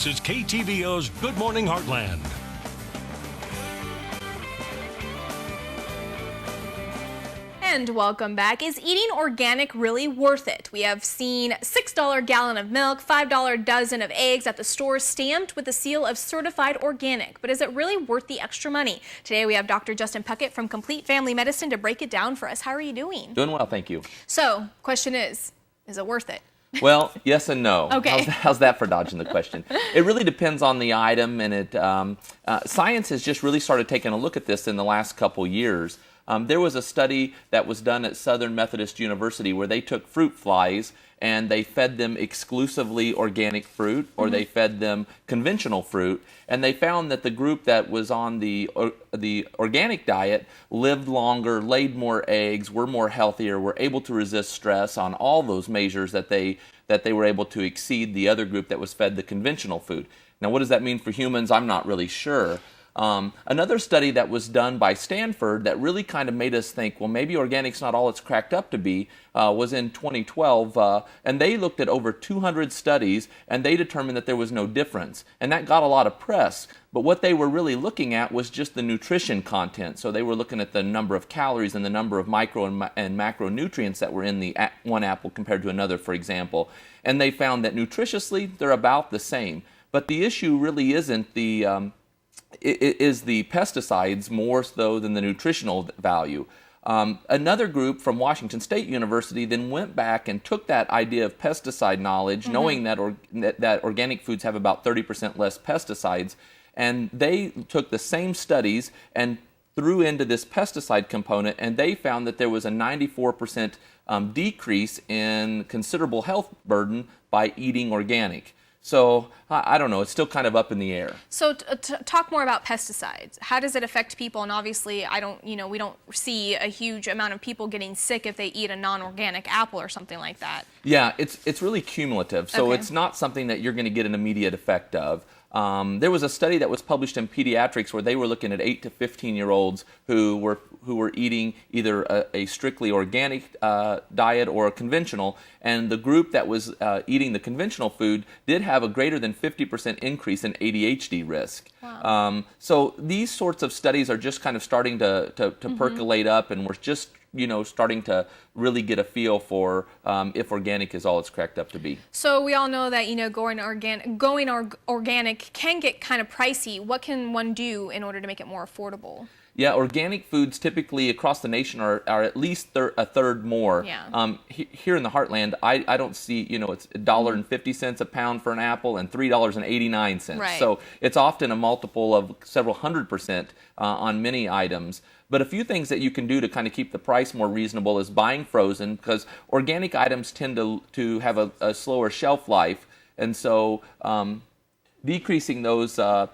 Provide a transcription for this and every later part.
This is KTVO's Good Morning Heartland. And welcome back. Is eating organic really worth it? We have seen $6 gallon of milk, $5 dozen of eggs at the store stamped with the seal of certified organic. But is it really worth the extra money? Today we have Dr. Justin Puckett from Complete Family Medicine to break it down for us. How are you doing? Doing well, thank you. So, question is it worth it? Well, yes and no. Okay. How's that for dodging the question? It really depends on the item, and science has just really started taking a look at this in the last couple years. There was a study that was done at Southern Methodist University where they took fruit flies and they fed them exclusively organic fruit, or they fed them conventional fruit, and they found that the group that was on the organic diet lived longer, laid more eggs, were more healthier, were able to resist stress on all those measures that they were able to exceed the other group that was fed the conventional food. Now, what does that mean for humans? I'm not really sure. Another study that was done by Stanford that really kind of made us think, well, maybe organic's not all it's cracked up to be, was in 2012, and they looked at over 200 studies, and they determined that there was no difference, and that got a lot of press. But what they were really looking at was just the nutrition content. So they were looking at the number of calories and the number of micro and macronutrients that were in the one apple compared to another, for example, and they found that nutritiously they're about the same. But the issue really isn't is the pesticides more so than the nutritional value. Another group from Washington State University then went back and took that idea of pesticide knowledge, knowing that organic foods have about 30% less pesticides, and they took the same studies and threw into this pesticide component, and they found that there was a 94% decrease in considerable health burden by eating organic. So, I don't know, it's still kind of up in the air. So talk more about pesticides. How does it affect people? And obviously, we don't see a huge amount of people getting sick if they eat a non-organic apple or something like that. Yeah, it's really cumulative. So It's not something that you're going to get an immediate effect of. There was a study that was published in Pediatrics where they were looking at 8 to 15-year-olds who were eating either a strictly organic diet or a conventional, and the group that was eating the conventional food did have a greater than 50% increase in ADHD risk. Wow. So these sorts of studies are just kind of starting to percolate up, and we're just starting to really get a feel for if organic is all it's cracked up to be. So we all know that going organic can get kind of pricey. What can one do in order to make it more affordable? Yeah, organic foods typically across the nation are at least a third more. Yeah. Here in the Heartland, I don't see, it's $1.50 a pound for an apple and $3.89. Right. So it's often a multiple of several 100% on many items. But a few things that you can do to kind of keep the price more reasonable is buying frozen, because organic items tend to have a slower shelf life. And so decreasing those, buying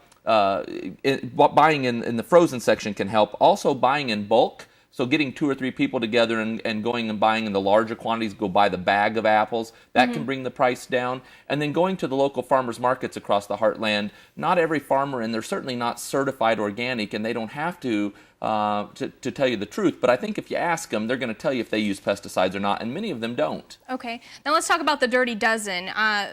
in the frozen section can help. Also buying in bulk. So getting 2 or 3 people together and going and buying in the larger quantities, go buy the bag of apples, that can bring the price down. And then going to the local farmers markets across the Heartland. Not every farmer, and they're certainly not certified organic, and they don't have to tell you the truth. But I think if you ask them, they're going to tell you if they use pesticides or not, and many of them don't. Okay. Now let's talk about the Dirty Dozen.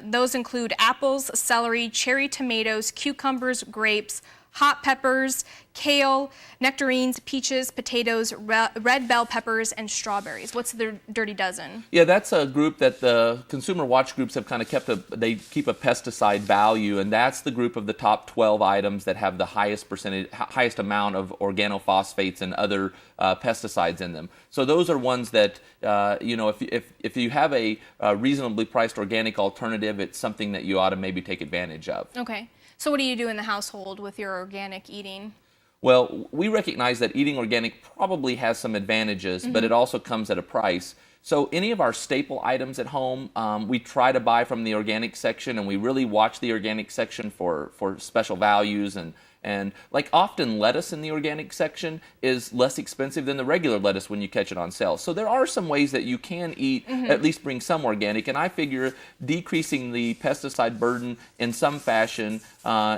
Those include apples, celery, cherry tomatoes, cucumbers, grapes, hot peppers, kale, nectarines, peaches, potatoes, red bell peppers, and strawberries. What's the Dirty Dozen? Yeah, that's a group that the consumer watch groups have kind of they keep a pesticide value, and that's the group of the top 12 items that have the highest amount of organophosphates and other pesticides in them. So those are ones that, if you have a reasonably priced organic alternative, it's something that you ought to maybe take advantage of. Okay. So what do you do in the household with your organic eating? Well, we recognize that eating organic probably has some advantages, but it also comes at a price. So any of our staple items at home, we try to buy from the organic section, and we really watch the organic section for special values and And like often lettuce in the organic section is less expensive than the regular lettuce when you catch it on sale. So there are some ways that you can eat, at least bring some organic, and I figure decreasing the pesticide burden in some fashion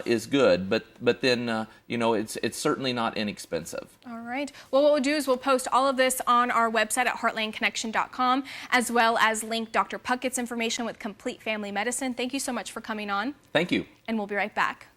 is good, but then you know, it's certainly not inexpensive. All right. Well, what we'll do is we'll post all of this on our website at heartlandconnection.com, as well as link Dr. Puckett's information with Complete Family Medicine. Thank you so much for coming on. Thank you. And we'll be right back.